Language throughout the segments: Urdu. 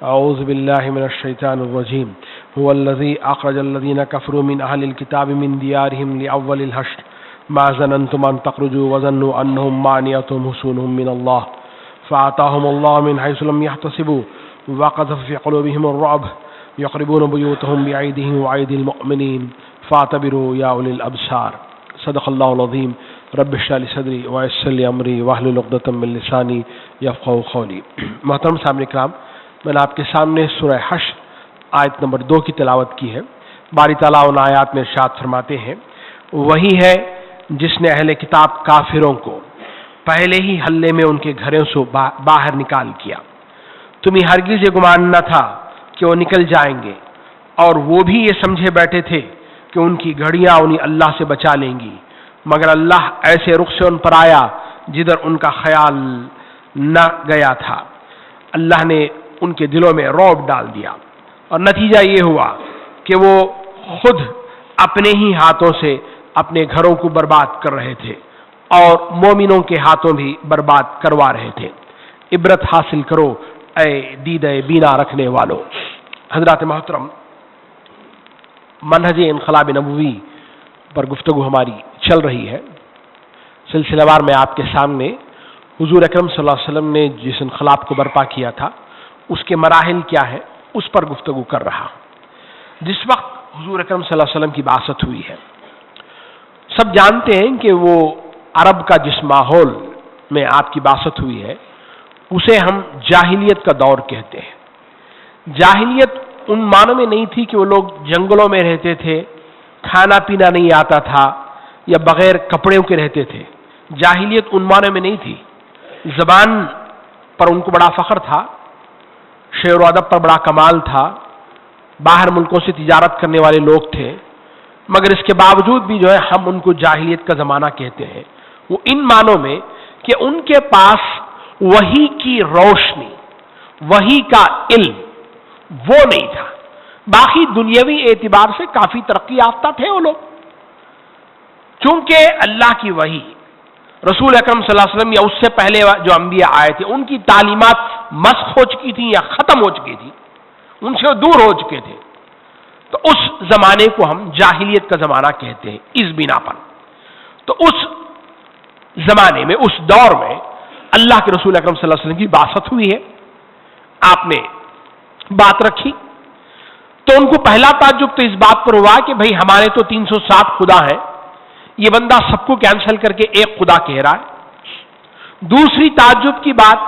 أعوذ بالله من الشيطان الرجيم هو الذي أخرج الذين كفروا من أهل الكتاب من ديارهم لأول الحشر ما ظننتم أن تخرجوا وظنوا أنهم مانعتهم حصونهم من الله فآتاهم الله من حيث لم يحتسبوا وقذف في قلوبهم الرعب يقربون بيوتهم بأيديهم وأيدي المؤمنين فاعتبروا يا أولي الأبصار. صدق الله العظيم. رب اشرح لي صدري ويسر لي أمري واحلل عقدة من لساني يفقهوا قولي. محترم سامعین کرام، میں نے آپ کے سامنے سورہ حشر آیت نمبر 2 کی تلاوت کی ہے. باری تعالیٰ ان آیات میں ارشاد فرماتے ہیں، وہی ہے جس نے اہل کتاب کافروں کو پہلے ہی حلے میں ان کے گھروں سے باہر نکال کیا. تمہیں ہرگز یہ گمان نہ تھا کہ وہ نکل جائیں گے، اور وہ بھی یہ سمجھے بیٹھے تھے کہ ان کی گھڑیاں انہیں اللہ سے بچا لیں گی، مگر اللہ ایسے رخ سے ان پر آیا جدھر ان کا خیال نہ گیا تھا. اللہ نے ان کے دلوں میں رعب ڈال دیا، اور نتیجہ یہ ہوا کہ وہ خود اپنے ہی ہاتھوں سے اپنے گھروں کو برباد کر رہے تھے اور مومنوں کے ہاتھوں بھی برباد کروا رہے تھے. عبرت حاصل کرو اے دیدہ بینا رکھنے والوں. حضرات محترم، منہج انقلاب نبوی پر گفتگو ہماری چل رہی ہے. سلسلہ وار میں آپ کے سامنے حضور اکرم صلی اللہ علیہ وسلم نے جس انقلاب کو برپا کیا تھا اس کے مراحل کیا ہے اس پر گفتگو کر رہا. جس وقت حضور اکرم صلی اللہ علیہ وسلم کی بعثت ہوئی ہے، سب جانتے ہیں کہ وہ عرب کا جس ماحول میں آپ کی بعثت ہوئی ہے اسے ہم جاہلیت کا دور کہتے ہیں. جاہلیت ان معنوں میں نہیں تھی کہ وہ لوگ جنگلوں میں رہتے تھے، کھانا پینا نہیں آتا تھا یا بغیر کپڑوں کے رہتے تھے. جاہلیت ان معنوں میں نہیں تھی. زبان پر ان کو بڑا فخر تھا، شعر و ادب پر بڑا کمال تھا، باہر ملکوں سے تجارت کرنے والے لوگ تھے، مگر اس کے باوجود بھی جو ہے ہم ان کو جاہلیت کا زمانہ کہتے ہیں. وہ ان معنوں میں کہ ان کے پاس وحی کی روشنی، وحی کا علم وہ نہیں تھا. باقی دنیاوی اعتبار سے کافی ترقی یافتہ تھے وہ لوگ، چونکہ اللہ کی وحی رسول اکرم صلی اللہ علیہ وسلم یا اس سے پہلے جو انبیاء آئے تھے ان کی تعلیمات مسخ ہو چکی تھیں یا ختم ہو چکی تھی، ان سے دور ہو چکے تھے. تو اس زمانے کو ہم جاہلیت کا زمانہ کہتے ہیں اس بنا پر. تو اس زمانے میں، اس دور میں اللہ کے رسول اکرم صلی اللہ علیہ وسلم کی بعثت ہوئی ہے. آپ نے بات رکھی تو ان کو پہلا تعجب تو اس بات پر ہوا کہ بھئی ہمارے تو 307 خدا ہیں، یہ بندہ سب کو کینسل کر کے ایک خدا کہہ رہا ہے. دوسری تعجب کی بات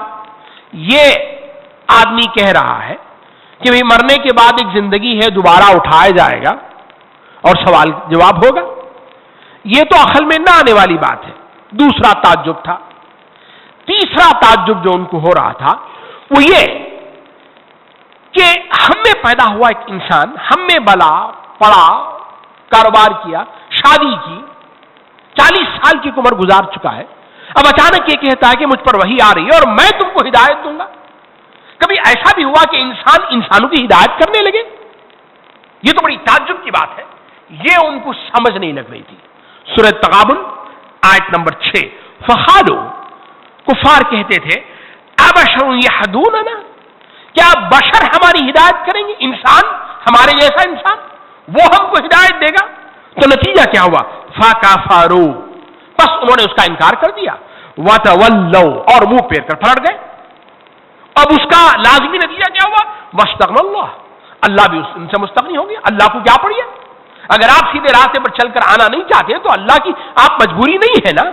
یہ آدمی کہہ رہا ہے کہ بھئی مرنے کے بعد ایک زندگی ہے، دوبارہ اٹھایا جائے گا اور سوال جواب ہوگا. یہ تو عقل میں نہ آنے والی بات ہے. دوسرا تعجب تھا. تیسرا تعجب جو ان کو ہو رہا تھا وہ یہ کہ ہم میں پیدا ہوا ایک انسان، ہم میں بلا پڑا، کاروبار کیا، شادی کی، 40 سال کی عمر گزار چکا ہے، اب اچانک یہ کہتا ہے کہ مجھ پر وحی آ رہی ہے اور میں تم کو ہدایت دوں گا. کبھی ایسا بھی ہوا کہ انسان انسانوں کی ہدایت کرنے لگے؟ یہ تو بڑی تعجب کی بات ہے. یہ ان کو سمجھ نہیں لگ رہی تھی. سورہ تغابن آیت نمبر 6. فقالوا، کفار کہتے تھے، ابشر یہدوننا، کیا بشر ہماری ہدایت کریں گے؟ انسان، ہمارے جیسا انسان، وہ ہم کو ہدایت دے گا؟ تو نتیجہ کیا ہوا؟ فکفروا، بس انہوں نے اس کا انکار کر دیا. وتولوا، اور منہ پھیر کر پلٹ گئے. اب اس کا لازمی نتیجہ کیا ہوا؟ واستغنى اللہ، اللہ بھی ان سے مستغنی ہو گیا. اللہ کو کیا پڑی ہے؟ اگر آپ سیدھے راستے پر چل کر آنا نہیں چاہتے تو اللہ کی آپ مجبوری نہیں ہے نا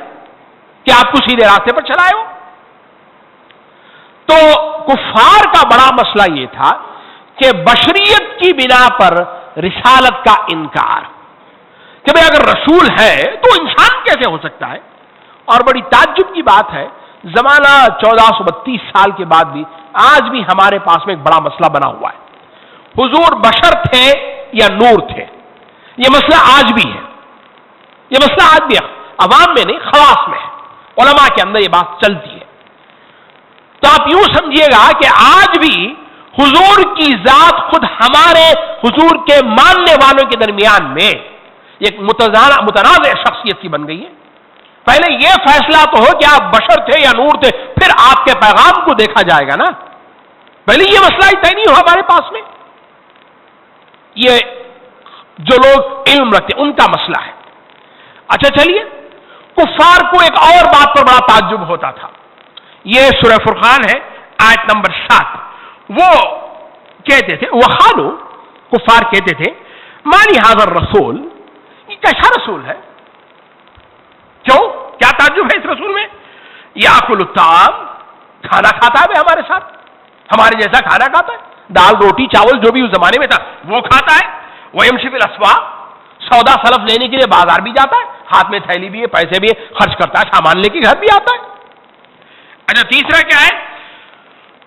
کہ آپ کو سیدھے راستے پر چلائے ہو. تو کفار کا بڑا مسئلہ یہ تھا کہ بشریت کی بنا پر رسالت کا انکار، کہ بھئی اگر رسول ہے تو انسان کیسے ہو سکتا ہے؟ اور بڑی تعجب کی بات ہے، زمانہ 1432 سال کے بعد بھی آج بھی ہمارے پاس میں ایک بڑا مسئلہ بنا ہوا ہے. حضور بشر تھے یا نور تھے؟ یہ مسئلہ آج بھی ہے. یہ مسئلہ آج بھی ہے، عوام میں نہیں، خواص میں ہے، علماء کے اندر یہ بات چلتی ہے. تو آپ یوں سمجھیے گا کہ آج بھی حضور کی ذات خود ہمارے حضور کے ماننے والوں کے درمیان میں ایک متنازع شخصیت کی بن گئی ہے. پہلے یہ فیصلہ تو ہو کہ آپ بشر تھے یا نور تھے، پھر آپ کے پیغام کو دیکھا جائے گا نا. پہلے یہ مسئلہ ہی طے نہیں ہوا ہمارے پاس میں. یہ جو لوگ علم رکھتے ان کا مسئلہ ہے. اچھا چلیے, کفار کو ایک اور بات پر بڑا تعجب ہوتا تھا. یہ سورہ فرقان ہے آیت نمبر 7. وہ کہتے تھے, وقالوا, کفار کہتے تھے, مالی ھذا الرسول, یہ کیسا رسول ہے؟ کیوں, کیا تعجب ہے اس رسول میں؟ یاکل الطعام, کھانا کھاتا ہے ہمارے ساتھ, ہمارے جیسا کھانا کھاتا ہے, دال روٹی چاول جو بھی اس زمانے میں تھا وہ کھاتا ہے. ویمشی فی الاسواق, سودا سلف لینے کے لیے بازار بھی جاتا ہے, ہاتھ میں تھیلی بھی ہے, پیسے بھی ہے, خرچ کرتا ہے, سامان لے کے گھر بھی آتا ہے. اچھا تیسرا کیا ہے؟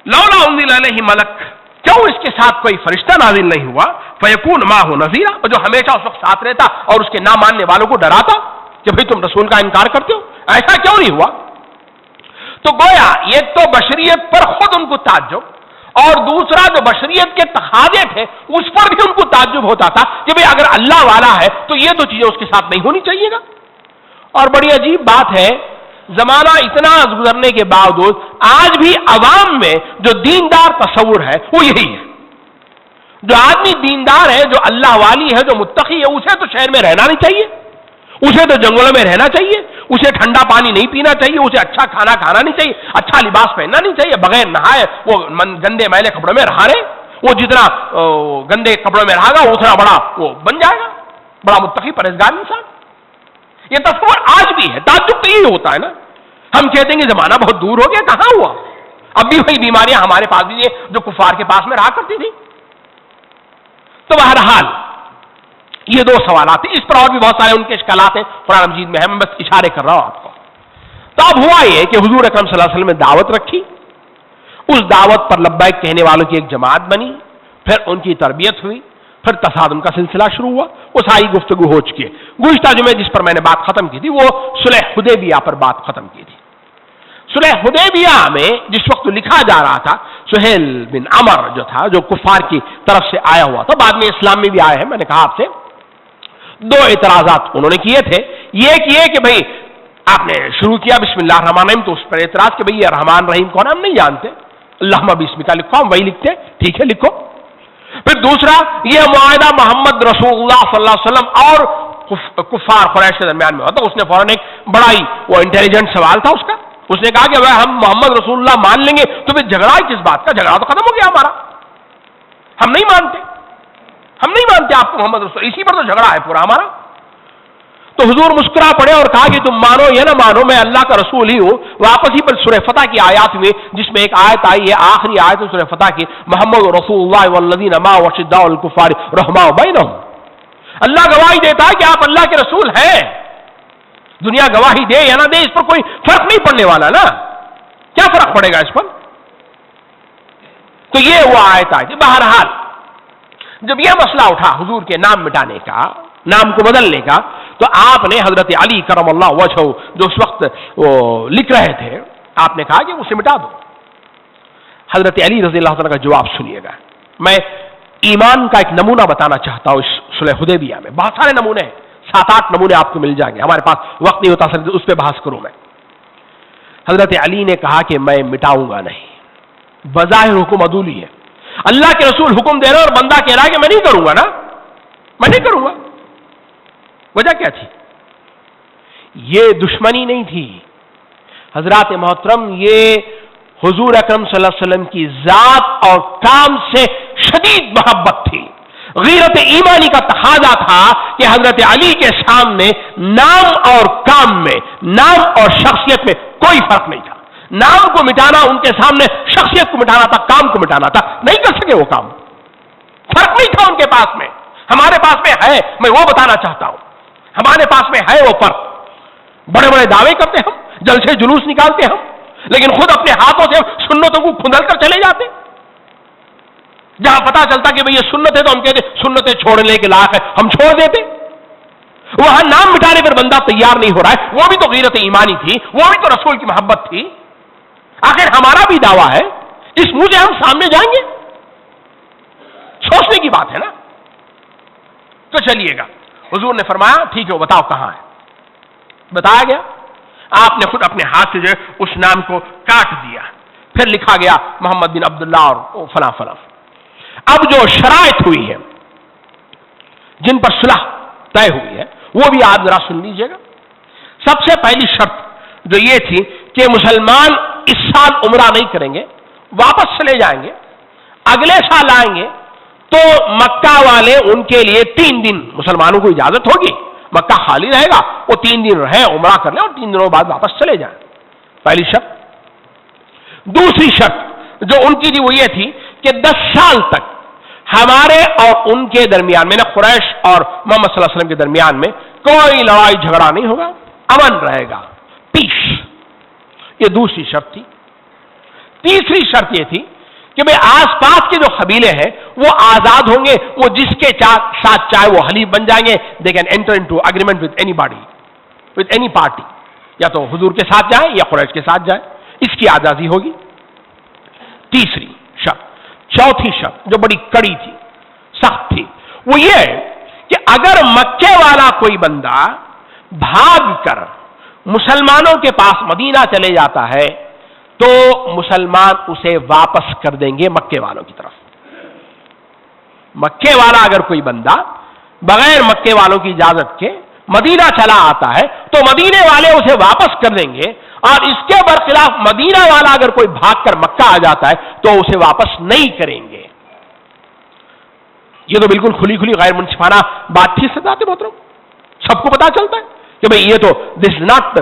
لولا انزل علیہ ملک, کیوں اس کے ساتھ کوئی فرشتہ نازل نہیں ہوا؟ فیکون معہ نذیرا, جو ہمیشہ اس وقت ساتھ رہتا اور اس کے نہ ماننے والوں کو ڈراتا کہ بھئی تم رسول کا انکار کرتے ہو. ایسا کیوں نہیں ہوا؟ تو گویا ایک تو بشریت پر خود ان کو تعجب, اور دوسرا جو بشریت کے تقاضے تھے اس پر بھی ان کو تعجب ہوتا تھا کہ بھئی اگر اللہ والا ہے تو یہ تو چیزیں اس کے ساتھ نہیں ہونی چاہیے گا. اور بڑی عجیب بات ہے, زمانہ اتنا گزرنے کے باوجود آج بھی عوام میں جو دیندار تصور ہے وہ یہی ہے. جو آدمی دیندار ہے, جو اللہ والی ہے, جو متقی ہے, اسے تو شہر میں رہنا نہیں چاہیے, اسے تو جنگلوں میں رہنا چاہیے, اسے ٹھنڈا پانی نہیں پینا چاہیے, اسے اچھا کھانا کھانا نہیں چاہیے, اچھا لباس پہننا نہیں چاہیے, بغیر نہائے وہ گندے میلے کپڑوں میں رہا رہے. وہ جتنا گندے کپڑوں میں رہا گا اتنا بڑا وہ بن جائے گا, بڑا متقی پرہیزگار انسان. یہ تصور آج بھی ہے. تعجب تو یہی ہوتا ہے نا, ہم کہتے ہیں کہ زمانہ بہت دور ہو گیا, کہاں ہوا؟ اب بھی وہی بیماریاں ہمارے پاس بھی ہیں جو کفار کے پاس میں رہا کرتی تھی. تو بہرحال یہ دو سوالات ہیں, اس پر اور بھی بہت سارے ان کے اشکالات ہیں قرآن مجید میں ہیں, میں بس اشارے کر رہا ہوں آپ کو. تو اب ہوا یہ کہ حضور اکرم صلی اللہ علیہ وسلم نے دعوت رکھی, اس دعوت پر لبیک کہنے والوں کی ایک جماعت بنی, پھر ان کی تربیت ہوئی, پھر تصادم کا سلسلہ شروع ہوا. وہ ساری گفتگو ہو چکی ہے. گزشتہ جمعے جس پر میں نے بات ختم کی تھی وہ صلح حدیبیہ پر بات ختم کی تھی. صلح حدیبیہ میں جس وقت لکھا جا رہا تھا, سہیل بن عمر جو تھا, جو کفار کی طرف سے آیا ہوا تھا, بعد میں اسلام میں بھی آئے ہیں, میں نے کہا آپ سے دو اعتراضات انہوں نے کیے تھے. یہ کہ بھئی آپ نے شروع کیا بسم اللہ الرحمن الرحیم, تو اس پر اعتراض کہ بھئی یہ رحمان رحیم کون, ہم نہیں جانتے, اللہم بسم کا لکھو, ہم وہی لکھتے, ٹھیک ہے لکھو. پھر دوسرا یہ معاہدہ محمد رسول اللہ صلی اللہ علیہ وسلم اور کفار قریش کے درمیان میں ہوتا. اس نے فوراً ایک بڑا ہی وہ انٹیلیجنٹ سوال تھا اس کا, اس نے کہا کہ ہم محمد رسول اللہ مان لیں گے تو پھر جھگڑا کس بات کا, جھگڑا تو ختم ہو گیا ہمارا, ہم نہیں مانتے, ہم نہیں مانتے آپ کو محمد رسول, اسی پر تو جھگڑا ہے پورا ہمارا. تو حضور مسکرا پڑے اور کہا کہ تم مانو یا نہ مانو میں اللہ کا رسول ہی ہوں. واپس ہی پر سورہ فتح کی آیات ہوئے, جس میں ایک آیت آئی ہے, آخری آیت سورہ فتح کی, محمد رسول اللہ والذین معہ اشداء علی الکفار رحماء بینہم. اللہ گواہی دیتا ہے کہ آپ اللہ کے رسول ہیں. دنیا گواہی دے یا نہ دے اس پر کوئی فرق نہیں پڑنے والا نا, کیا فرق پڑے گا اس پر. تو یہ وہ آیت آئی تھی. بہرحال جب یہ مسئلہ اٹھا حضور کے نام مٹانے کا, نام کو بدلنے کا, تو آپ نے حضرت علی کرم اللہ وجہہ جو اس وقت وہ لکھ رہے تھے, آپ نے کہا کہ اسے مٹا دو. حضرت علی رضی اللہ تعالیٰ کا جواب سنیے گا. میں ایمان کا ایک نمونہ بتانا چاہتا ہوں. اس صلح حدیبیہ میں بہت سارے نمونے ہیں, 7-8 نمونے آپ کو مل جائیں گے, ہمارے پاس وقت نہیں ہوتا اس پہ بحث کروں میں. حضرت علی نے کہا کہ میں مٹاؤں گا نہیں. بظاہر حکم عدولی ہے, اللہ کے رسول حکم دے رہے اور بندہ کہہ رہا ہے کہ میں نہیں کروں گا نا, میں نہیں کروں گا. وجہ کیا تھی؟ یہ دشمنی نہیں تھی حضرات محترم, یہ حضور اکرم صلی اللہ علیہ وسلم کی ذات اور کام سے شدید محبت تھی. غیرت ایمانی کا تقاضا تھا کہ حضرت علی کے سامنے نام اور کام میں, نام اور شخصیت میں کوئی فرق نہیں تھا. نام کو مٹانا ان کے سامنے شخصیت کو مٹانا تھا, کام کو مٹانا تھا. نہیں کر سکے وہ کام, فرق نہیں تھا ان کے پاس میں. ہمارے پاس میں ہے, میں وہ بتانا چاہتا ہوں, ہمارے پاس میں ہے وہ فرق. بڑے بڑے دعوے کرتے ہم, جلسے جلوس نکالتے ہم, لیکن خود اپنے ہاتھوں سے سنتوں کو کھندل کر چلے جاتے. جہاں پتا چلتا کہ بھئی یہ سنت ہے تو ہم کہتے سنتیں چھوڑنے کے لائق ہے, ہم چھوڑ دیتے. وہاں نام مٹانے پر بندہ تیار نہیں ہو رہا ہے, وہ بھی تو غیرت ایمانی تھی, وہ بھی تو رسول کی محبت تھی. آخر ہمارا بھی دعویٰ ہے, اس منہ سے ہم سامنے جائیں گے, سوچنے کی بات ہے نا. تو چلیے گا, حضور نے فرمایا ٹھیک ہے وہ بتاؤ کہاں ہے. بتایا گیا, آپ نے خود اپنے ہاتھ سے جو ہے اس نام کو کاٹ دیا. پھر لکھا گیا محمد بن عبداللہ اور فلاں فلاں. اب جو شرائط ہوئی ہے جن پر صلح طے ہوئی ہے وہ بھی آپ ذرا سن لیجیے گا. سب سے پہلی شرط جو یہ تھی کہ مسلمان اس سال عمرہ نہیں کریں گے، واپس چلے جائیں گے، اگلے سال آئیں گے تو مکہ والے ان کے لیے 3 دن مسلمانوں کو اجازت ہوگی، مکہ خالی رہے گا، وہ 3 دن رہیں، عمرہ کر لیں اور 3 دنوں بعد واپس چلے جائیں. پہلی شرط. دوسری شرط جو ان کی تھی وہ یہ تھی کہ 10 سال تک ہمارے اور ان کے درمیان میں، قریش اور محمد صلی اللہ علیہ وسلم کے درمیان میں کوئی لڑائی جھگڑا نہیں ہوگا، امن رہے گا، پیس. یہ دوسری شرط تھی. تیسری شرط یہ تھی کہ بھئی آس پاس کے جو قبیلے ہیں وہ آزاد ہوں گے، وہ جس کے ساتھ چاہے وہ حلیف بن جائیں گے. They can enter into agreement with any body, with any party, یا تو حضور کے ساتھ جائیں یا قریش کے ساتھ جائیں، اس کی آزادی ہوگی. تیسری شرط. چوتھی شرط جو بڑی کڑی تھی، سخت تھی، وہ یہ ہے کہ اگر مکے والا کوئی بندہ بھاگ کر مسلمانوں کے پاس مدینہ چلے جاتا ہے تو مسلمان اسے واپس کر دیں گے مکے والوں کی طرف. مکے والا اگر کوئی بندہ بغیر مکے والوں کی اجازت کے مدینہ چلا آتا ہے تو مدینے والے اسے واپس کر دیں گے، اور اس کے برخلاف مدینہ والا اگر کوئی بھاگ کر مکہ آ جاتا ہے تو اسے واپس نہیں کریں گے. یہ تو بالکل کھلی کھلی غیر منصفانہ بات تھی سادات محترم، سب کو پتا چلتا ہے کہ بھئی یہ تو this is not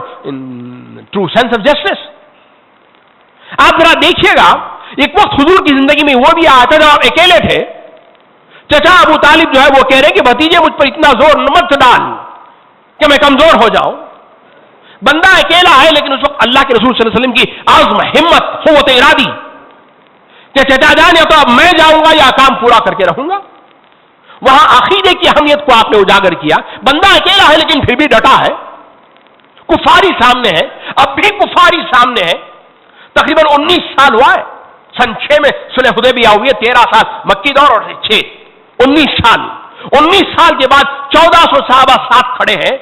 true sense of justice. آپ ذرا دیکھیے گا ایک وقت حضور کی زندگی میں وہ بھی آیا تھا جب آپ اکیلے تھے. چچا ابو طالب جو ہے وہ کہہ رہے کہ بھتیجے مجھ پر اتنا زور مت ڈال کہ میں کمزور ہو جاؤں. بندہ اکیلا ہے لیکن اس وقت اللہ کے رسول صلی اللہ علیہ وسلم کی عزم، ہمت، قوت ارادی کہ چچا جان یا تو اب میں جاؤں گا یا کام پورا کر کے رہوں گا. وہاں عقیدے کی اہمیت کو آپ نے اجاگر کیا. بندہ اکیلا ہے لیکن پھر بھی ڈٹا ہے. کفاری سامنے ہے، اب بھی کفاری سامنے ہے. تقریباً 19 سال ہوا ہے. سن 6 میں صلح حدیبیہ ہوئی ہے، 13 سال مکی دور اور 6 19 سال. 19 سال کے بعد 1400 صحابہ ساتھ کھڑے ہیں.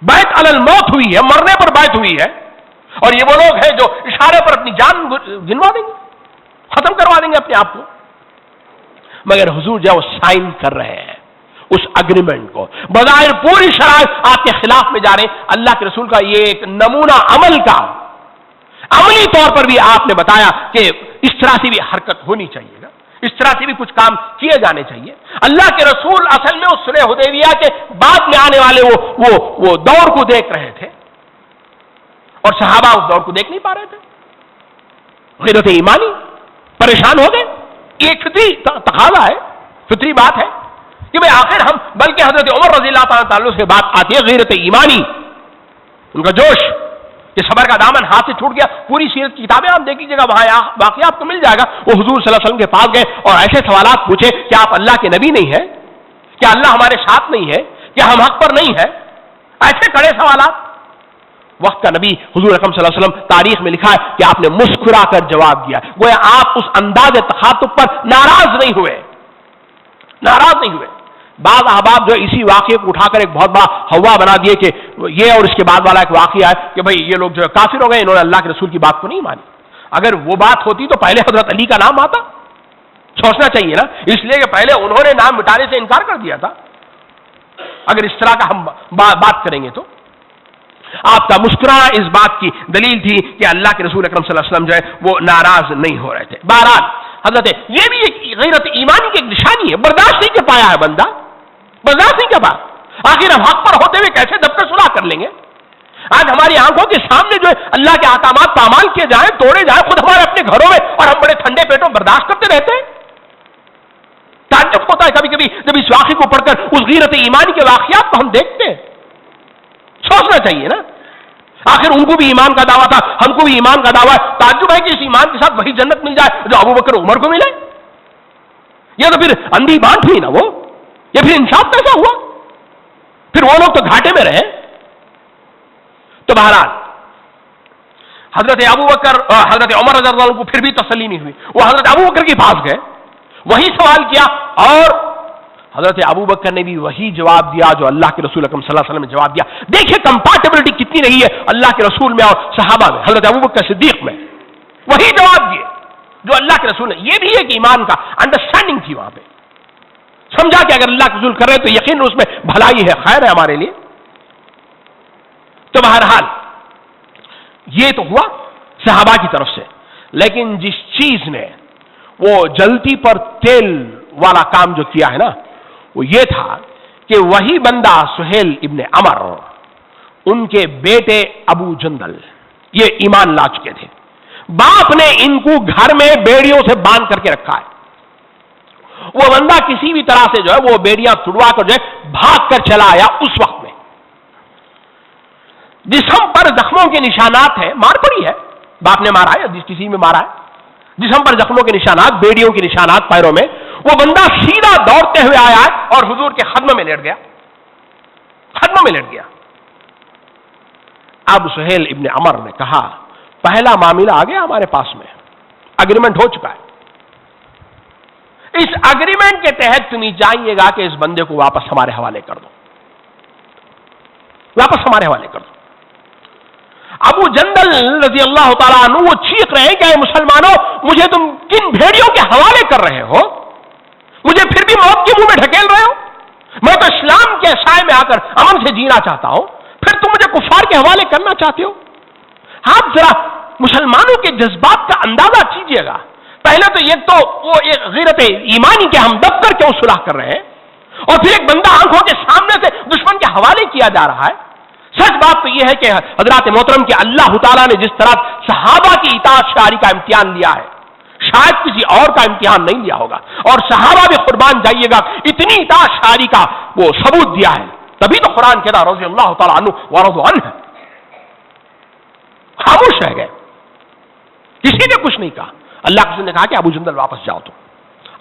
بیعت علی الموت ہوئی ہے، مرنے پر بیعت ہوئی ہے، اور یہ وہ لوگ ہیں جو اشارے پر اپنی جان گنوا دیں گے، ختم کروا دیں گے اپنے آپ کو. مگر حضور جو سائن کر رہے ہیں اس اگریمنٹ کو، بظاہر پوری شرائط آپ کے خلاف میں جا رہے ہیں. اللہ کے رسول کا یہ ایک نمونہ عمل کا، عملی طور پر بھی آپ نے بتایا کہ اس طرح سے بھی حرکت ہونی چاہیے گا، اس طرح سے بھی کچھ کام کیے جانے چاہیے. اللہ کے رسول اصل میں اس صلح حدیبیہ کے بعد میں آنے والے وہ دور کو دیکھ رہے تھے اور صحابہ اس دور کو دیکھ نہیں پا رہے تھے. غیرت ایمانی، پریشان ہو گئے. یہ فطری تقاضا ہے، فطری بات ہے کہ بھئی آخر ہم، بلکہ حضرت عمر رضی اللہ تعالیٰ سے بات آتی ہے غیرت ایمانی، ان کا جوش کہ صبر کا دامن ہاتھ سے چھوٹ گیا. پوری سیرت کی کتابیں آپ دیکھ لیجیے گا، وہاں واقعہ آپ کو مل جائے گا. وہ حضور صلی اللہ علیہ وسلم کے پاس گئے اور ایسے سوالات پوچھے کہ آپ اللہ کے نبی نہیں ہیں؟ کیا اللہ ہمارے ساتھ نہیں ہے؟ کیا ہم حق پر نہیں ہے؟ ایسے کڑے سوالات. وقت کا نبی حضور اکرم صلی اللہ علیہ وسلم، تاریخ میں لکھا ہے کہ آپ نے مسکرا کر جواب دیا. گویا آپ اس انداز تخاطب پر ناراض نہیں ہوئے، ناراض نہیں ہوئے. بعض احباب جو اسی واقعے کو اٹھا کر ایک بہت بڑا ہوا بنا دیے کہ یہ اور اس کے بعد والا ایک واقعہ ہے کہ بھئی یہ لوگ جو ہے کافر ہو گئے، انہوں نے اللہ کے رسول کی بات کو نہیں مانی. اگر وہ بات ہوتی تو پہلے حضرت علی کا نام آتا. سوچنا چاہیے نا، اس لیے کہ پہلے انہوں نے نام مٹانے سے انکار کر دیا تھا. اگر اس طرح کا ہم بات کریں گے تو آپ کا مسکرانا اس بات کی دلیل تھی کہ اللہ کے رسول اکرم صلی اللہ علیہ وسلم جو ہے وہ ناراض نہیں ہو رہے تھے. بہرحال حضرت یہ بھی ایک غیرت ایمانی کی ایک نشانی ہے. برداشت نہیں کر پایا ہے بندہ، برداشت نہیں کر پایا. آخر ہم حق پر ہوتے ہوئے کیسے دب کر صلح کر لیں گے؟ آج ہماری آنکھوں کے سامنے جو ہے اللہ کے احکامات پامال کیے جائیں، توڑے جائیں، خود ہمارے اپنے گھروں میں، اور ہم بڑے ٹھنڈے پیٹوں برداشت کرتے رہتے ہیں. تعجب ہوتا ہے کبھی کبھی جب اس واقعے کو پڑھ کر اس غیرت ایمانی کے واقعات کو ہم دیکھتے ہیں. سوچنا چاہیے نا، آخر ان کو بھی ایمان کا دعویٰ تھا، ہم کو بھی ایمان کا دعویٰ ہے. تعجب ہے کہ اس ایمان کے ساتھ وہی جنت مل جائے جو ابو بکر عمر کو ملے. یہ تو پھر اندھی بانٹ ہوئی نا، وہ یہ پھر انصاف کیسا ہوا؟ پھر وہ لوگ تو گھاٹے میں رہے. تو بہرحال حضرت ابو بکر حضرت عمر رضی اللہ عنہ کو پھر بھی تسلی نہیں ہوئی. وہ حضرت ابو بکر کے پاس گئے، وہی سوال کیا، اور حضرت ابو بکر نے بھی وہی جواب دیا جو اللہ کے رسول اکرم صلی اللہ علیہ وسلم نے جواب دیا. دیکھیں کمپیٹیبلٹی کتنی رہی ہے اللہ کے رسول میں اور صحابہ میں، حضرت ابو بکر صدیق میں. وہی جواب دیے جو اللہ کے رسول نے. یہ بھی ایک ایمان کا انڈرسٹینڈنگ تھی وہاں پہ. سمجھا کہ اگر اللہ کے رسول کر رہے تو یقین اس میں بھلائی ہے، خیر ہے ہمارے لیے. تو بہرحال یہ تو ہوا صحابہ کی طرف سے. لیکن جس چیز نے وہ جلتی پر تیل والا کام جو کیا ہے نا، وہ یہ تھا کہ وہی بندہ سہیل ابن عمر، ان کے بیٹے ابو جندل یہ ایمان لا چکے تھے. باپ نے ان کو گھر میں بیڑیوں سے باندھ کر کے رکھا ہے. وہ بندہ کسی بھی طرح سے جو ہے وہ بیڑیاں چھڑوا کر جو ہے بھاگ کر چلا آیا. اس وقت میں جسم پر زخموں کے نشانات ہیں، مار پڑی ہے، باپ نے مارا ہے، کسی میں مارا ہے، جسم پر زخموں کے نشانات، بیڑیوں کے نشانات پیروں میں. وہ بندہ سیدھا دوڑتے ہوئے آیا اور حضور کے خدمے میں لیٹ گیا، خدمے میں لیٹ گیا. اب سہیل ابن عمر نے کہا پہلا معاملہ آ گیا ہمارے پاس میں، اگریمنٹ ہو چکا ہے. اس اگریمنٹ کے تحت تم چاہیے گا کہ اس بندے کو واپس ہمارے حوالے کر دو، واپس ہمارے حوالے کر دو. ابو جندل رضی اللہ تعالیٰ عنہ وہ چیخ رہے ہیں کہ اے مسلمانوں، مجھے تم کن بھیڑیوں کے حوالے کر رہے ہو؟ مجھے پھر بھی موت کے منہ میں ڈھکیل رہے ہو؟ میں تو اسلام کے سائے میں آ کر امن سے جینا چاہتا ہوں، پھر تم مجھے کفار کے حوالے کرنا چاہتے ہو؟ آپ ذرا مسلمانوں کے جذبات کا اندازہ کیجیے گا. پہلے تو یہ تو وہ ایک غیرت ایمانی کے ہم دب کر کے صلح کر رہے ہیں، اور پھر ایک بندہ آنکھوں کے سامنے سے دشمن کے حوالے کیا جا رہا ہے. سچ بات تو یہ ہے کہ حضرات محترم کہ اللہ تعالیٰ نے جس طرح صحابہ کی اطاعت شعاری کا امتحان لیا ہے، شاید کسی اور کا امتحان نہیں لیا ہوگا. اور صحابہ بھی قربان جائیے گا اتنی اطاعت شعاری کا وہ ثبوت دیا ہے، تبھی تو قرآن کہتا رضی اللہ تعالیٰ عنہ ورضوا عنہ. خاموش رہ گئے، کسی نے کچھ نہیں کہا. اللہ کسی نے کہا کہ ابو جندل واپس جاؤ، تو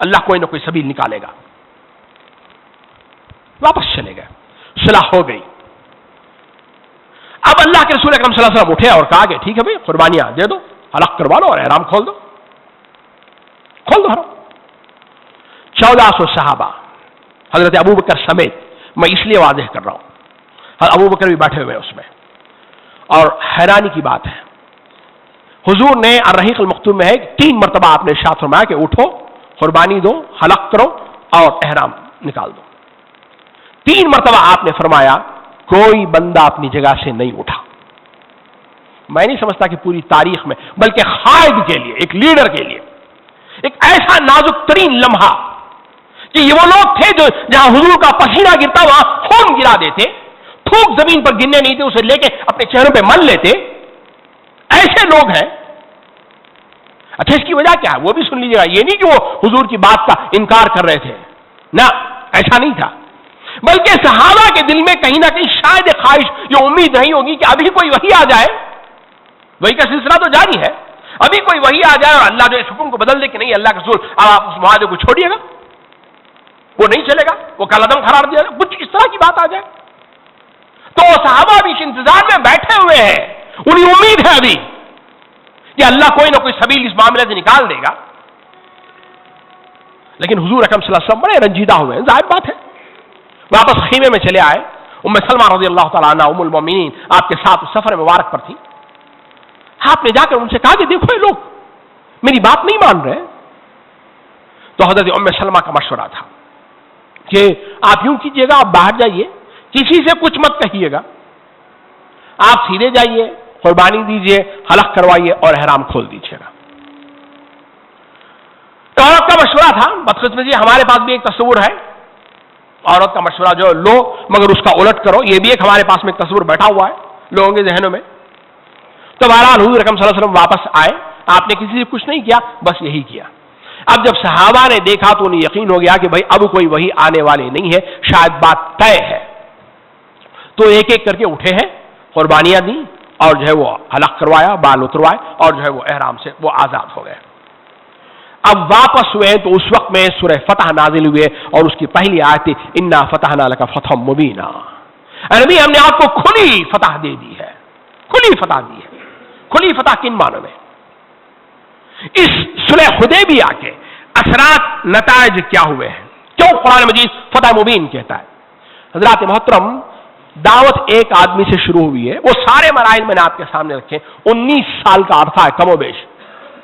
اللہ کوئی نہ کوئی سبیل نکالے گا. واپس چلے گئے، صلح ہو گئی. اب اللہ کے رسول اکرم صلی اللہ علیہ وسلم اٹھے اور کہا کہ ٹھیک ہے بھائی، قربانیاں دے دو، حلق کروا لو اور احرام کھول دو، کھول دو حرام. 1400 صحابہ حضرت ابو بکر سمیت، میں اس لیے واضح کر رہا ہوں، ابو بکر بھی بیٹھے ہوئے اس میں. اور حیرانی کی بات ہے، حضور نے الرحیق المختوم میں ہے 3 مرتبہ آپ نے ارشاد فرمایا کہ اٹھو، قربانی دو، حلق کرو اور احرام نکال دو. 3 مرتبہ آپ نے فرمایا، کوئی بندہ اپنی جگہ سے نہیں اٹھا. میں نہیں سمجھتا کہ پوری تاریخ میں، بلکہ قائد کے لیے، ایک لیڈر کے لیے ایک ایسا نازک ترین لمحہ کہ یہ وہ لوگ تھے جو جہاں حضور کا پسینہ گرتا وہاں خون گرا دیتے، تھوک زمین پر گرنے نہیں تھے، اسے لے کے اپنے چہروں پہ مل لیتے. ایسے لوگ ہیں. اچھا اس کی وجہ کیا ہے وہ بھی سن لیجیے گا. یہ نہیں کہ وہ حضور کی بات کا انکار کر رہے تھے، نہ ایسا نہیں تھا، بلکہ صحابہ کے دل میں کہیں نہ کہیں شاید خواہش، یہ امید نہیں ہوگی کہ ابھی کوئی وحی آ جائے. وحی کا سلسلہ تو جاری ہے، ابھی کوئی وحی آ جائے اور اللہ جو اس حکم کو بدل دے کہ نہیں اللہ کے رسول اب آپ اس معاہدے کو چھوڑیے گا، وہ نہیں چلے گا، وہ کل عدم قرار دیا جائے، کچھ اس طرح کی بات آ جائے. تو صحابہ بھی اس انتظار میں بیٹھے ہوئے ہیں، انہیں امید ہے ابھی کہ اللہ کوئی نہ کوئی سبیل اس معاملے سے نکال دے گا. لیکن حضور اکرم صلی اللہ علیہ وسلم بڑے رنجیدہ ہوئے ہیں، ظاہر بات ہے. واپس خیمے میں چلے آئے. ام سلمہ رضی اللہ تعالیٰ عنہ ام المومنین آپ کے ساتھ سفر مبارک پر تھی. آپ نے جا کر ان سے کہا کہ دیکھو یہ لوگ میری بات نہیں مان رہے. تو حضرت ام سلمہ کا مشورہ تھا کہ آپ یوں کیجیے گا، آپ باہر جائیے، کسی سے کچھ مت کہیے گا، آپ سیدھے جائیے، قربانی دیجیے، حلق کروائیے اور احرام کھول دیجیے گا. تو عورت کا مشورہ تھا. بدقسمتی ہمارے پاس بھی ایک تصور ہے، عورت کا مشورہ جو لو مگر اس کا الٹ کرو، یہ بھی ایک ہمارے پاس میں ایک تصور بیٹھا ہوا ہے لوگوں کے ذہنوں میں. تو بہرحال حضور اکرم صلی اللہ علیہ وسلم واپس آئے، آپ نے کسی سے کچھ نہیں کیا، بس یہی کیا. اب جب صحابہ نے دیکھا تو انہیں یقین ہو گیا کہ بھائی اب کوئی وحی آنے والے نہیں ہے، شاید بات طے ہے. تو ایک ایک کر کے اٹھے ہیں، قربانیاں دی اور جو ہے وہ حلق کروایا، بال اتروائے اور جو ہے وہ احرام سے وہ آزاد ہو گئے. اب واپس ہوئے تو اس وقت میں سورہ فتح نازل ہوئے اور اس کی پہلی آیت انا فتحنا لک فتحا مبینا. نبی ہم نے آپ کو کھلی فتح دے دی ہے، کھلی فتح دی ہے. کھلی فتح کن معنوں میں؟ اس صلح حدیبیہ کے اثرات نتائج کیا ہوئے ہیں؟ کیوں قرآن مجید فتح مبین کہتا ہے؟ حضرات محترم، دعوت ایک آدمی سے شروع ہوئی ہے، وہ سارے مراحل میں نے آپ کے سامنے رکھے. 19 سال کا عرصہ ہے کم و بیش.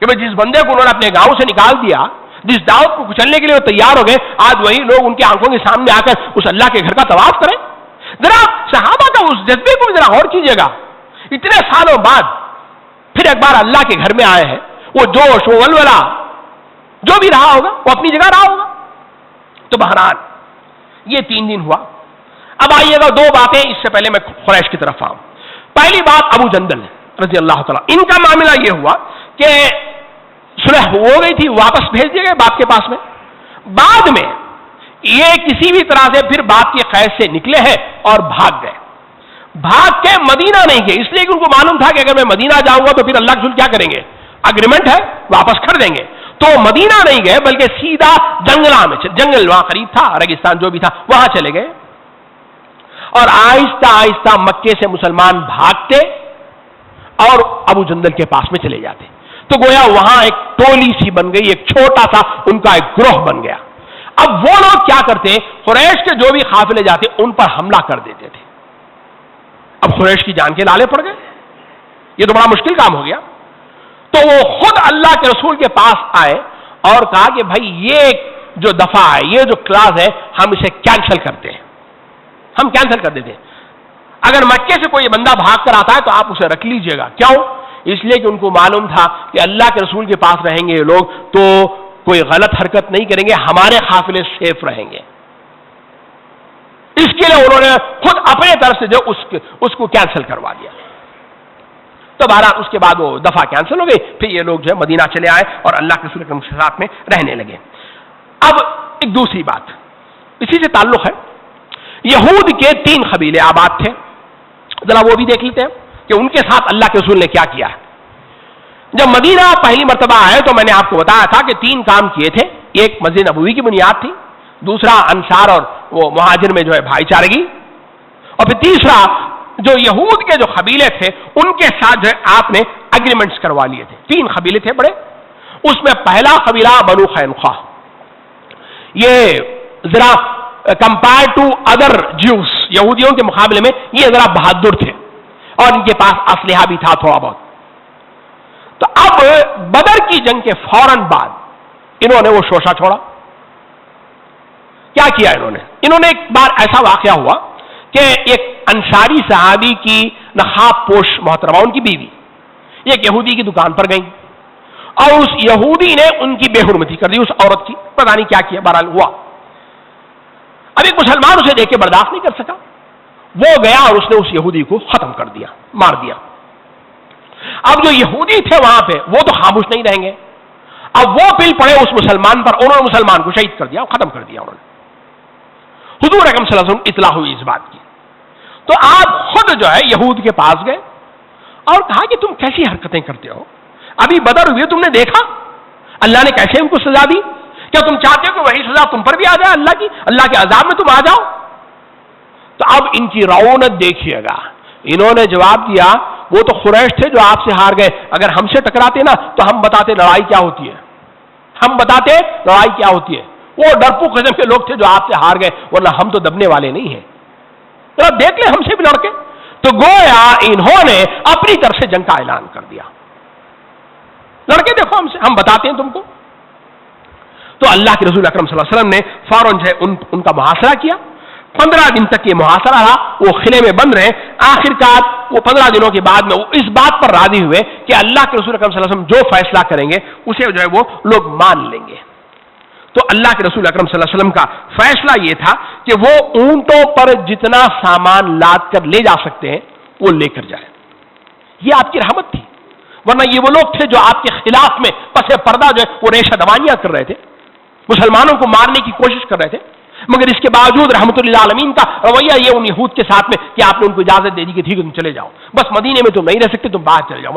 کہ بھائی جس بندے کو انہوں نے اپنے گاؤں سے نکال دیا، جس دعوت کو کچلنے کے لیے وہ تیار ہو گئے، آج وہی لوگ ان کی آنکھوں کے سامنے آ کر اس اللہ کے گھر کا طواف کریں۔ ذرا صحابہ کا اس جذبے کو بھی ذرا غور کیجیے گا، اتنے سالوں بعد پھر ایک بار اللہ کے گھر میں آئے ہیں، وہ جوش، وہ ولولہ جو بھی رہا ہوگا وہ اپنی جگہ رہا ہوگا۔ تو بہرحال یہ 3 دن ہوا۔ اب آئیے گا 2 باتیں، اس سے پہلے میں قریش کی طرف آؤں۔ پہلی بات ابو جندل رضی اللہ تعالیٰ، ان کا معاملہ یہ ہوا کہ صلح ہو گئی تھی، واپس بھیج دیے گئے باپ کے پاس میں۔ بعد میں یہ کسی بھی طرح سے پھر باپ کی قید سے نکلے ہیں اور بھاگ گئے، بھاگ کے مدینہ نہیں گئے، اس لیے کہ ان کو معلوم تھا کہ اگر میں مدینہ جاؤں گا تو پھر اللہ کے رسول کیا کریں گے، اگریمنٹ ہے واپس کر دیں گے۔ تو مدینہ نہیں گئے بلکہ سیدھا جنگلا میں، جنگل وہاں قریب تھا، ریگستان جو بھی تھا وہاں چلے گئے، اور آہستہ آہستہ مکے سے مسلمان بھاگتے اور ابو جندل کے پاس میں چلے جاتے۔ تو گویا وہاں ایک ٹولی سی بن گئی، ایک چھوٹا سا ان کا ایک گروہ بن گیا۔ اب وہ لوگ کیا کرتے، قریش کے جو بھی قافلے جاتے ان پر حملہ کر دیتے تھے۔ اب قریش کی جان کے لالے پڑ گئے، یہ تو بڑا مشکل کام ہو گیا۔ تو وہ خود اللہ کے رسول کے پاس آئے اور کہا کہ بھائی یہ جو دفعہ ہے، یہ جو کلاس ہے، ہم اسے کینسل کرتے ہیں، ہم کینسل کر دیتے ہیں۔ اگر مکے سے کوئی بندہ بھاگ کر آتا ہے تو آپ اسے رکھ لیجئے گا۔ کیوں؟ اس لیے کہ ان کو معلوم تھا کہ اللہ کے رسول کے پاس رہیں گے یہ لوگ تو کوئی غلط حرکت نہیں کریں گے، ہمارے قافلے سیف رہیں گے۔ اس کے لیے انہوں نے خود اپنے طرف سے جو اس کو کینسل کروا دیا۔ تو بہرحال اس کے بعد وہ دفعہ کینسل ہو گئی، پھر یہ لوگ جو ہے مدینہ چلے آئے اور اللہ کے رسول کے ساتھ میں رہنے لگے۔ اب ایک دوسری بات اسی سے تعلق ہے، یہود کے 3 قبیلے آباد تھے، ذرا وہ بھی دیکھ لیتے ہیں کہ ان کے ساتھ اللہ کے رسول نے کیا کیا ہے۔ جب مدینہ پہلی مرتبہ آئے تو میں نے آپ کو بتایا تھا کہ 3 کام کیے تھے، ایک مسجد نبوی کی بنیاد تھی، دوسرا انصار اور وہ مہاجر میں جو ہے بھائی چارگی، اور پھر تیسرا جو یہود کے جو قبیلے تھے ان کے ساتھ جو ہے آپ نے اگریمنٹس کروا لیے تھے۔ 3 قبیلے تھے بڑے، اس میں پہلا قبیلہ بنو قینقاع، یہ ذرا کمپیئر ٹو ادر جیوز، یہودیوں کے مقابلے میں یہ ذرا بہادر تھے اور ان کے پاس اسلحہ بھی تھا تھوڑا بہت۔ تو اب بدر کی جنگ کے فوراً بعد انہوں نے وہ شوشہ چھوڑا۔ کیا کیا انہوں نے ایک بار ایسا واقعہ ہوا کہ ایک انصاری صحابی کی نقاب پوش محترمہ، ان کی بیوی ایک یہودی کی دکان پر گئی اور اس یہودی نے ان کی بے حرمتی کر دی، اس عورت کی، پتہ نہیں کیا کیا، بہرحال ہوا۔ اب ایک مسلمان اسے دیکھ کے برداشت نہیں کر سکا، وہ گیا اور اس نے اس یہودی کو ختم کر دیا، مار دیا۔ اب جو یہودی تھے وہاں پہ وہ تو خاموش نہیں رہیں گے، اب وہ پل پڑے اس مسلمان پر، انہوں نے مسلمان کو شہید کر دیا، ختم کر دیا انہوں نے۔ حضور اکرم صلی اللہ علیہ وسلم اطلاع ہوئی اس بات کی، تو آپ خود جو ہے یہود کے پاس گئے اور کہا کہ تم کیسی حرکتیں کرتے ہو، ابھی بدر ہوئی تم نے دیکھا اللہ نے کیسے ان کو سزا دی، کیا تم چاہتے ہو کہ وہی سزا تم پر بھی آ جائے، اللہ کے عذاب میں تم آ جاؤ؟ تو اب ان کی رعونت دیکھیے گا، انہوں نے جواب دیا وہ تو قریش تھے جو آپ سے ہار گئے، اگر ہم سے ٹکراتے نا تو ہم بتاتے لڑائی کیا ہوتی ہے، ہم بتاتے لڑائی کیا ہوتی ہے، وہ ڈرپوک قسم کے لوگ تھے جو آپ سے ہار گئے، ورنہ ہم تو دبنے والے نہیں ہیں، ذرا دیکھ لیں ہم سے بھی لڑ کے۔ تو گویا انہوں نے اپنی طرف سے جنگ کا اعلان کر دیا، لڑکے دیکھو ہم سے، ہم بتاتے ہیں تم کو۔ تو اللہ کے رسول اکرم صلی اللہ علیہ وسلم نے فوراً جو ہے ان کا محاصرہ کیا، 15 دن تک یہ محاصرہ رہا، وہ قلعے میں بند رہے۔ آخر کار وہ 15 دنوں کے بعد میں وہ اس بات پر راضی ہوئے کہ اللہ کے رسول اکرم صلی اللہ علیہ وسلم جو فیصلہ کریں گے اسے جو ہے وہ لوگ مان لیں گے۔ تو اللہ کے رسول اکرم صلی اللہ علیہ وسلم کا فیصلہ یہ تھا کہ وہ اونٹوں پر جتنا سامان لاد کر لے جا سکتے ہیں وہ لے کر جائیں، یہ آپ کی رحمت تھی، ورنہ یہ وہ لوگ تھے جو آپ کے خلاف میں پس پردہ جو ہے وہ ریشہ دوانیاں کر رہے تھے، مسلمانوں کو مارنے کی کوشش کر رہے تھے، مگر اس کے باوجود رحمت للعالمین کا رویہ یہ ان یہود کے ساتھ میں کہ آپ نے ان کو اجازت دے دی کہ ٹھیک ہے تم چلے جاؤ، بس مدینے میں تم نہیں رہ سکتے، تم باہر چلے جاؤ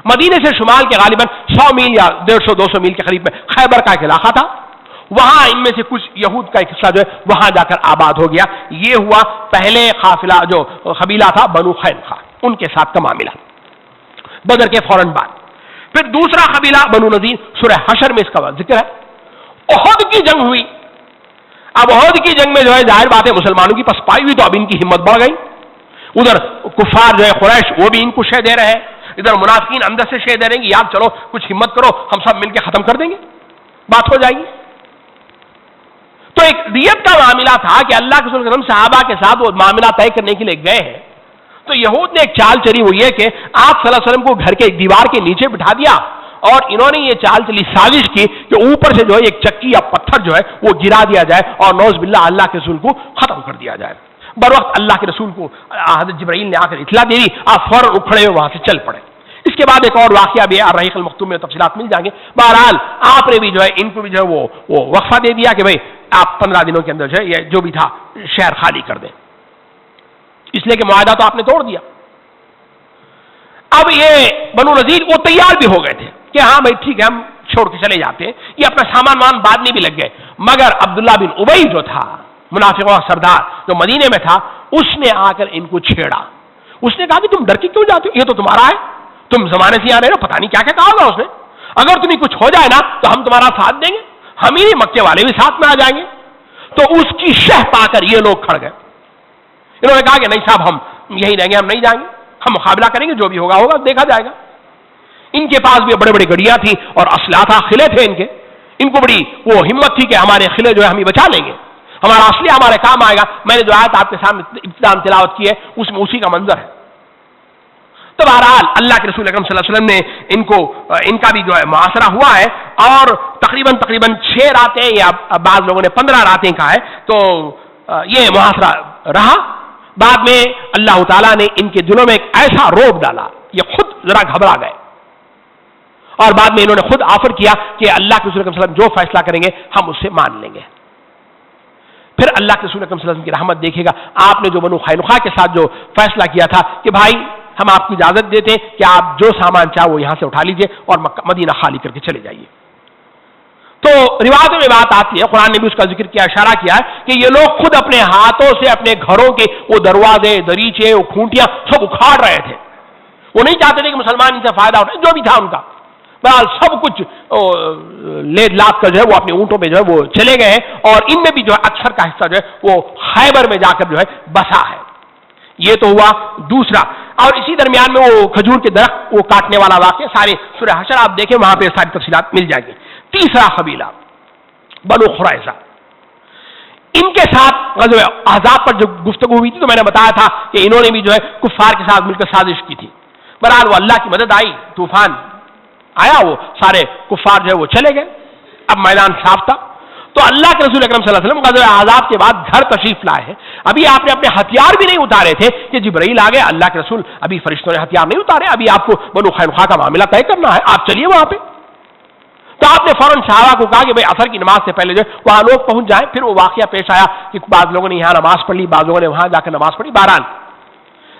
مدینے سے شمال کے غالباً 100 میل یا 150-200 میل کے قریب میں خیبر کا ایک علاقہ تھا، وہاں ان میں سے کچھ یہود کا ایک حصہ جو ہے وہاں جا کر آباد ہو گیا۔ یہ ہوا پہلے قافلہ جو قبیلہ تھا بنو قینقاع، ان کے ساتھ کا معاملہ بدر کے فوراً بعد۔ پھر دوسرا قبیلہ بنو نذیر، سورہ حشر میں اس کا ذکر ہے۔ احد کی جنگ ہوئی، اب احد کی جنگ میں جو ہے ظاہر بات ہے مسلمانوں کی پسپائی ہوئی تو اب ان کی ہمت بڑھ گئی، ادھر کفار جو ہے قریش وہ بھی ان کو شہ دے رہے ہیں، ادھر منافقین اندر سے شے دے رہیں گے یار چلو کچھ ہمت کرو ہم سب مل کے ختم کر دیں گے, بات ہو جائے گی. تو ایک دیت کا معاملہ تھا کہ اللہ کے رسول صحابہ کے ساتھ وہ معاملہ طے کرنے کے لیے گئے ہیں. تو یہود نے ایک چال چلی, وہ یہ کہ آپ صلی اللہ علیہ وسلم کو گھر کے ایک دیوار کے نیچے بٹھا دیا اور انہوں نے یہ چال چلی, سازش کی کہ اوپر سے جو ہے ایک چکی یا پتھر جو ہے وہ گرا دیا جائے اور نعوذ باللہ اللہ کے رسول کو ختم کر دیا جائے. بر وقت اللہ کے رسول کو حضرت جبرائیل نے آ کر اطلاع دے دی, آپ فوراً اکھڑے ہوئے وہاں سے چل پڑے. اس کے بعد ایک اور واقعہ بھی ہے, الرحیق المختوم میں تفصیلات مل جائیں گے. بہرحال آپ نے بھی جو ہے ان کو بھی جو ہے وہ وقفہ دے دیا کہ بھائی آپ 15 دنوں کے اندر جو ہے یہ جو بھی تھا شہر خالی کر دیں, اس لیے کہ معاہدہ تو آپ نے توڑ دیا. اب یہ بنو نذیر وہ تیار بھی ہو گئے تھے کہ ہاں بھائی ٹھیک ہے ہم چھوڑ کے چلے جاتے ہیں, یہ اپنا سامان وان باندھنے بھی لگ گئے. مگر عبداللہ بن ابی جو تھا منافقوں کا سردار جو مدینے میں تھا, اس نے آ کر ان کو چھیڑا. اس نے کہا کہ تم ڈر کے کیوں جاتے ہو, یہ تو تمہارا ہے, تم زمانے سے آ رہے ہو, پتہ نہیں کیا کیا کہا ہوگا اس نے, اگر تمہیں کچھ ہو جائے نا تو ہم تمہارا ساتھ دیں گے, ہم ہی مکے والے بھی ساتھ میں آ جائیں گے. تو اس کی شہ پا کر یہ لوگ کھڑ گئے. انہوں نے کہا کہ نہیں صاحب ہم یہی رہیں گے, ہم نہیں جائیں گے, ہم مقابلہ کریں گے, جو بھی ہوگا ہوگا دیکھا جائے گا. ان کے پاس بھی بڑے بڑے گڑیاں تھیں اور اسلحہ تھا, قلعے تھے ان کو بڑی وہ ہمت تھی کہ ہمارے قلعے جو ہے ہم ہی بچا لیں گے, ہمارا اسلحہ ہمارے کام آئے گا. میں نے جو آیت آپ کے سامنے ابتداء تلاوت کی ہے اس میں اسی کا منظر ہے. تو بہرحال اللہ کے رسول اکرم صلی اللہ علیہ وسلم نے ان کا بھی جو ہے محاصرہ ہوا ہے اور تقریباً 6 راتیں یا بعض لوگوں نے 15 راتیں کہا ہے. تو یہ محاصرہ رہا. بعد میں اللہ تعالیٰ نے ان کے دلوں میں ایک ایسا روب ڈالا, یہ خود ذرا گھبرا گئے اور بعد میں انہوں نے خود آفر کیا کہ اللہ کے رسول اکرم صلی اللہ علیہ وسلم جو فیصلہ کریں گے ہم اس سے مان لیں گے. پھر اللہ کے رسول اکرم صلی اللہ علیہ وسلم کی رحمت دیکھے گا, آپ نے جو بنو قینقاع کے ساتھ جو فیصلہ کیا تھا کہ بھائی ہم آپ کو اجازت دیتے ہیں کہ آپ جو سامان چاہو وہ یہاں سے اٹھا لیجئے اور مدینہ خالی کر کے چلے جائیے. تو روایتوں میں بات آتی ہے, قرآن نے بھی اس کا ذکر کیا, اشارہ کیا ہے کہ یہ لوگ خود اپنے ہاتھوں سے اپنے گھروں کے وہ دروازے, دریچے, وہ کھونٹیاں سب اکھاڑ رہے تھے. وہ نہیں چاہتے تھے کہ مسلمان ان سے فائدہ اٹھائے, جو بھی تھا ان کا بہرحال سب کچھ لے لاد کر جو ہے وہ اپنے اونٹوں پہ جو ہے وہ چلے گئے ہیں اور ان میں بھی جو ہے اکثر کا حصہ جو ہے وہ خیبر میں جا کر جو ہے بسا ہے. یہ تو ہوا دوسرا. اور اسی درمیان میں وہ کھجور کے درخت وہ کاٹنے والا واقعہ سارے سورہ حشر آپ دیکھیں وہاں پہ ساری تفصیلات مل جائیں گی. تیسرا قبیلہ بنو قریظہ, ان کے ساتھ غزوہ احزاب پر جو گفتگو ہوئی تھی تو میں نے بتایا تھا کہ انہوں نے بھی جو ہے کفار کے ساتھ مل کر سازش کی تھی. بہرحال وہ اللہ کی مدد آئی, طوفان آیا, وہ سارے کفار جو ہے وہ چلے گئے, اب میدان صاف تھا. تو اللہ کے رسول اکرم صلی اللہ علیہ وسلم غزوہ احزاب کے بعد گھر تشریف لائے ہیں. ابھی آپ نے اپنے ہتھیار بھی نہیں اتارے تھے کہ جبرائیل آ گئے, اللہ کے رسول ابھی فرشتوں نے ہتھیار نہیں اتارے, ابھی آپ کو بنو قینقاع کا معاملہ طے کرنا ہے, آپ چلیے وہاں پہ. تو آپ نے فوراً صحابہ کو کہا کہ بھائی عصر کی نماز سے پہلے جو وہاں لوگ پہنچ جائیں. پھر وہ واقعہ پیش آیا کہ بعض لوگوں نے یہاں نماز پڑھ لی, بعض لوگوں نے وہاں جا کر نماز پڑھی. بہرحال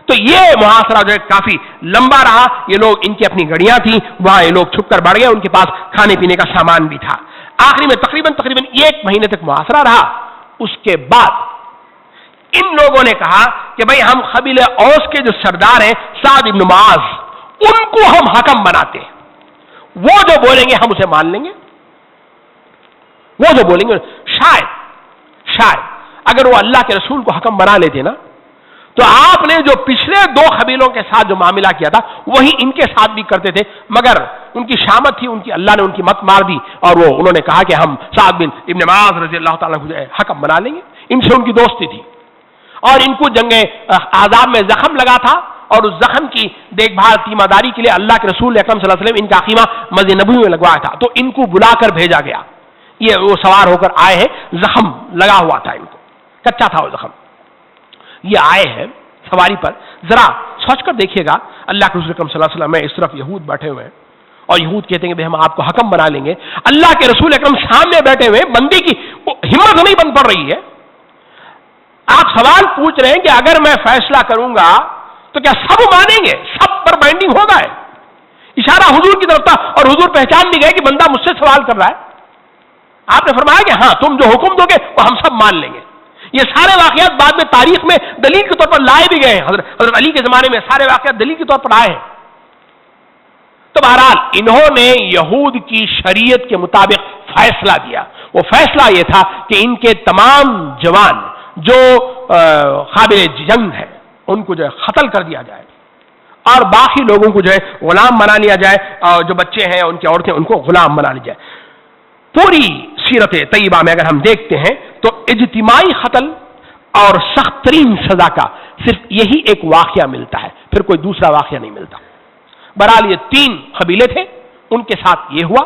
تو یہ محاصرہ جو ہے کافی لمبا رہا. یہ لوگ ان کی اپنی گڑیاں تھیں, وہاں یہ لوگ چھپ کر بڑھ گئے, ان کے پاس کھانے پینے کا سامان بھی تھا. آخری میں تقریباً 1 مہینے تک محاصرہ رہا. اس کے بعد ان لوگوں نے کہا کہ بھائی ہم قبیلہ اوس کے جو سردار ہیں سعد بن معاذ, ان کو ہم حکم بناتے ہیں, وہ جو بولیں گے ہم اسے مان لیں گے, وہ جو بولیں گے. شاید اگر وہ اللہ کے رسول کو حکم بنا لیتے نا تو آپ نے جو پچھلے 2 قبیلوں کے ساتھ جو معاملہ کیا تھا وہی ان کے ساتھ بھی کرتے تھے. مگر ان کی شامت تھی, ان کی اللہ نے ان کی مت مار دی اور وہ انہوں نے کہا کہ ہم سعد بن ابن معاذ رضی اللہ تعالیٰ کو حکم بنا لیں گے. ان سے ان کی دوستی تھی اور ان کو جنگ احزاب میں زخم لگا تھا اور اس زخم کی دیکھ بھال تیمہ داری کے لیے اللہ کے رسول اکرم صلی اللہ علیہ وسلم ان کا خیمہ مسجد نبوی میں لگوایا تھا. تو ان کو بلا کر بھیجا گیا. یہ وہ سوار ہو کر آئے ہیں, زخم لگا ہوا تھا, ان کو کچا تھا وہ زخم. یہ آئے ہیں سواری پر, ذرا سوچ کر دیکھیے گا اللہ کے رسول اکرم صلی اللہ علیہ وسلم میں اس طرف یہود بیٹھے ہوئے ہیں اور یہود کہتے ہیں کہ ہم آپ کو حکم بنا لیں گے. اللہ کے رسول اکرم سامنے بیٹھے ہوئے, بندے کی ہمت نہیں بن پڑ رہی ہے. آپ سوال پوچھ رہے ہیں کہ اگر میں فیصلہ کروں گا تو کیا سب مانیں گے, سب پر بائنڈنگ ہوگا. اشارہ حضور کی طرف تھا اور حضور پہچان بھی گئے کہ بندہ مجھ سے سوال کر رہا ہے. آپ نے فرمایا کہ ہاں تم جو حکم دو گے وہ ہم سب مان لیں گے. یہ سارے واقعات بعد میں تاریخ میں دلیل کے طور پر لائے بھی گئے ہیں. حضرت علی کے زمانے میں سارے واقعات دلیل کے طور پر آئے ہیں. تو بہرحال انہوں نے یہود کی شریعت کے مطابق فیصلہ دیا. وہ فیصلہ یہ تھا کہ ان کے تمام جوان جو قابل جنگ ہیں ان کو جو ہے قتل کر دیا جائے اور باقی لوگوں کو جو ہے غلام بنا لیا جائے، اور جو بچے ہیں ان کی عورتیں ان کو غلام بنا لی جائے۔ پوری سیرت طیبہ میں اگر ہم دیکھتے ہیں تو اجتماعی قتل اور سخت ترین سزا کا صرف یہی ایک واقعہ ملتا ہے، پھر کوئی دوسرا واقعہ نہیں ملتا۔ بہرحال یہ 3 قبیلے تھے، ان کے ساتھ یہ ہوا۔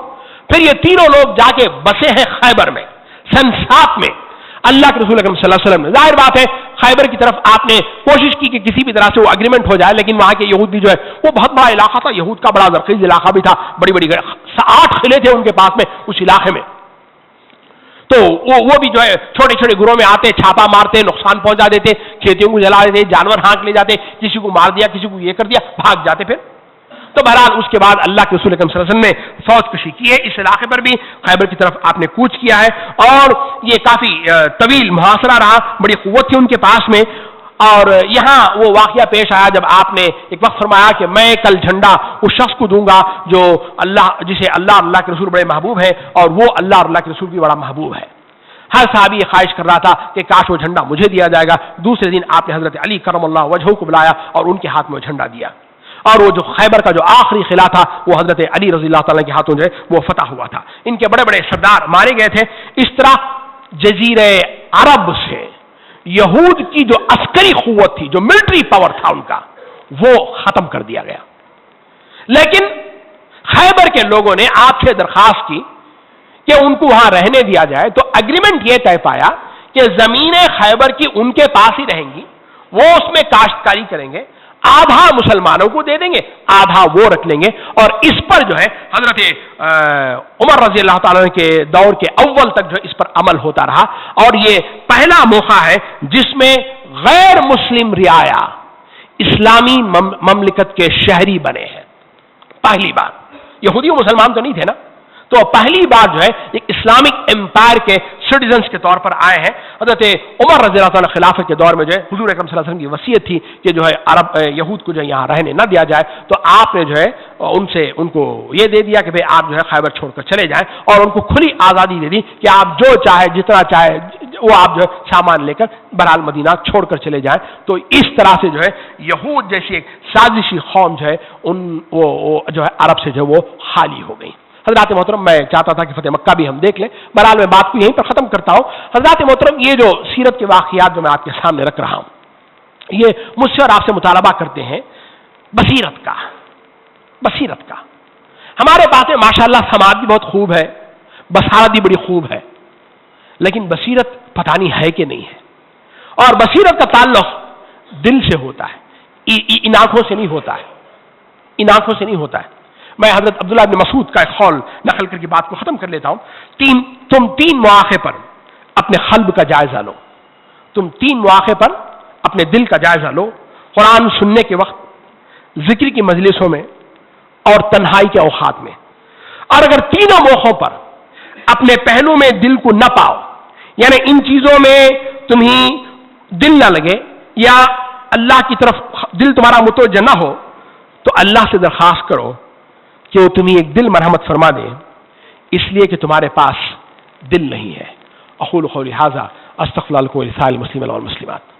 پھر یہ تینوں لوگ جا کے بسے ہیں خیبر میں سن 7 میں۔ اللہ کے رسول اکرم صلی اللہ علیہ وسلم نے، ظاہر بات ہے خیبر کی طرف آپ نے کوشش کی کہ کسی بھی طرح سے وہ اگریمنٹ ہو جائے، لیکن وہاں کے یہودی جو ہے وہ بہت بڑا علاقہ تھا، یہود کا بڑا زرخیز علاقہ بھی تھا، بڑی 8 قلعے تھے ان کے پاس میں اس علاقے میں، تو وہ بھی جو ہے چھوٹے چھوٹے گروہ میں آتے، چھاپا مارتے، نقصان پہنچا دیتے، کھیتیوں کو جلا دیتے، جانور ہانک لے جاتے، کسی کو مار دیا، کسی کو یہ کر دیا، بھاگ جاتے پھر۔ تو بہرحال اس کے بعد اللہ کے رسول اکرم صلی اللہ علیہ وسلم نے فوج کشی کی ہے، اس علاقے پر بھی خیبر کی طرف آپ نے کوچ کیا ہے، اور یہ کافی طویل محاصرہ رہا، بڑی قوت تھی ان کے پاس میں۔ اور یہاں وہ واقعہ پیش آیا جب آپ نے ایک وقت فرمایا کہ میں کل جھنڈا اس شخص کو دوں گا جو جسے اللہ کے رسول بڑے محبوب ہیں، اور وہ اللہ کے رسول بھی بڑا محبوب ہے۔ ہر صحابی یہ خواہش کر رہا تھا کہ کاش وہ جھنڈا مجھے دیا جائے گا۔ دوسرے دن آپ نے حضرت علی کرم اللہ وجہہ کو بلایا اور ان کے ہاتھ میں وہ جھنڈا دیا، اور وہ جو خیبر کا جو آخری قلعہ تھا وہ حضرت علی رضی اللہ تعالیٰ کے ہاتھوں جو ہے وہ فتح ہوا تھا۔ ان کے بڑے بڑے سردار مارے گئے تھے۔ اس طرح جزیرہ عرب سے یہود کی جو عسکری قوت تھی، جو ملٹری پاور تھا ان کا، وہ ختم کر دیا گیا۔ لیکن خیبر کے لوگوں نے آپ سے درخواست کی کہ ان کو وہاں رہنے دیا جائے، تو اگریمنٹ یہ طے پایا کہ زمینیں خیبر کی ان کے پاس ہی رہیں گی، وہ اس میں کاشتکاری کریں گے، آدھا مسلمانوں کو دے دیں گے، آدھا وہ رکھ لیں گے۔ اور اس پر جو ہے حضرت عمر رضی اللہ تعالیٰ کے دور کے اول تک جو ہے اس پر عمل ہوتا رہا، اور یہ پہلا موقع ہے جس میں غیر مسلم رعایا اسلامی مملکت کے شہری بنے ہیں۔ پہلی بار، یہودی و مسلمان تو نہیں تھے نا، تو پہلی بار جو ہے ایک اسلامک امپائر کے سٹیزنز کے طور پر آئے ہیں۔ حضرت عمر رضی اللہ تعالیٰ خلافت کے دور میں جو ہے حضور اکرم صلی اللہ علیہ وسلم کی وصیت تھی کہ جو ہے یہود کو جو ہے یہاں رہنے نہ دیا جائے، تو آپ نے جو ہے ان کو یہ دے دیا کہ بھئی آپ جو ہے خیبر چھوڑ کر چلے جائیں، اور ان کو کھلی آزادی دے دی کہ آپ جو چاہے جتنا چاہے وہ آپ جو ہے سامان لے کر بہرحال مدینہ چھوڑ کر چلے جائیں۔ تو اس طرح سے جو ہے یہود جیسی ایک سازشی قوم جو ہے وہ جو ہے عرب سے جو ہے وہ خالی ہو گئی۔ حضرات محترم، میں چاہتا تھا کہ فتح مکہ بھی ہم دیکھ لیں، بہرحال میں بات کو یہیں پر ختم کرتا ہوں۔ حضرات محترم، یہ جو سیرت کے واقعات جو میں آپ کے سامنے رکھ رہا ہوں، یہ مجھ سے اور آپ سے مطالبہ کرتے ہیں بصیرت کا۔ ہمارے پاس ماشاءاللہ سماعت بھی بہت خوب ہے، بصارت بھی بڑی خوب ہے، لیکن بصیرت پتہ نہیں ہے کہ نہیں ہے، اور بصیرت کا تعلق دل سے ہوتا ہے، ان آنکھوں سے نہیں ہوتا ہے۔ میں حضرت عبداللہ بن مسعود کا ایک قول نقل کر کے بات کو ختم کر لیتا ہوں۔ تم 3 مواقع پر اپنے قلب کا جائزہ لو، تم 3 مواقع پر اپنے دل کا جائزہ لو، قرآن سننے کے وقت، ذکر کی مجلسوں میں، اور تنہائی کے اوقات میں، اور اگر تینوں موقعوں پر اپنے پہلو میں دل کو نہ پاؤ، یعنی ان چیزوں میں تمہیں دل نہ لگے یا اللہ کی طرف دل تمہارا متوجہ نہ ہو، تو اللہ سے درخواست کرو کہ وہ تمہیں ایک دل مرحمت فرما دے، اس لیے کہ تمہارے پاس دل نہیں ہے۔ اقول قولی ھذا استغفر اللہ لکم ولسائر المسلمین والمسلمات۔